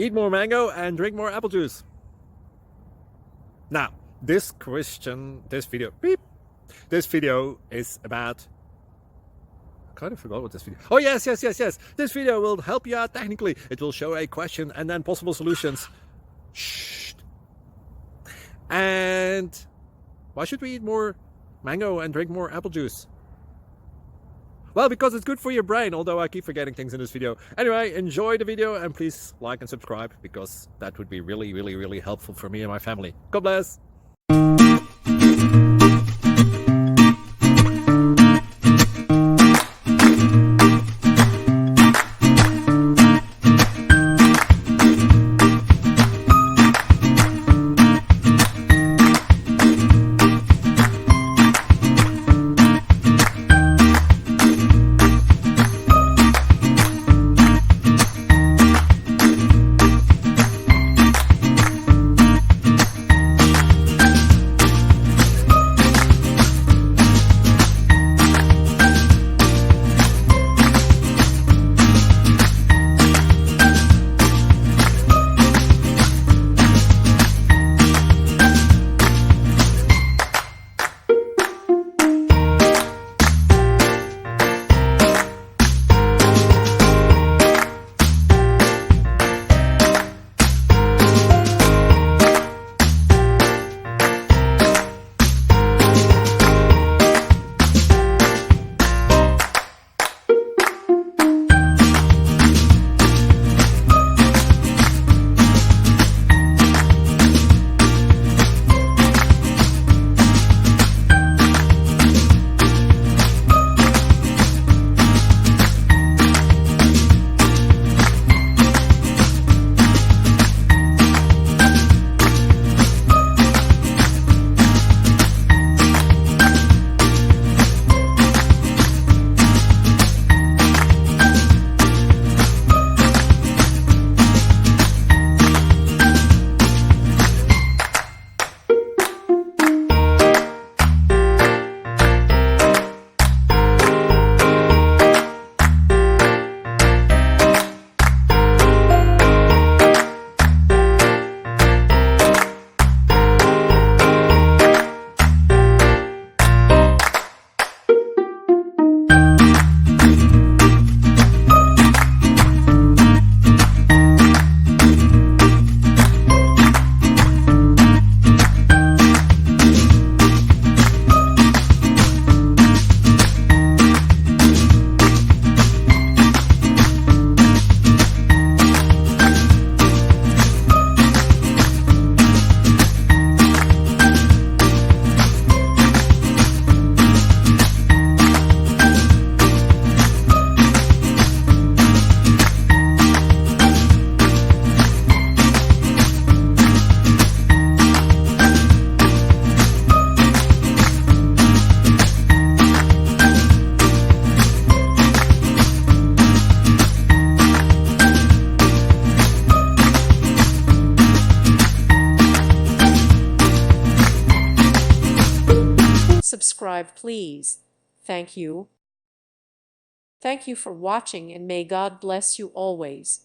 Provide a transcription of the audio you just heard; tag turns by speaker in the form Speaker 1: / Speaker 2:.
Speaker 1: Eat more mango and drink more apple juice. Now, this video is about, I kind of forgot what this video. Oh, yes. This video will help you out technically. It will show a question and then possible solutions. Shh. And why should we eat more mango and drink more apple juice? Well, because it's good for your brain, although I keep forgetting things in this video. Anyway, enjoy the video and please like and subscribe, because that would be really helpful for me and my family. God bless.
Speaker 2: Subscribe, please. Thank you. Thank you for watching, and may God bless you always.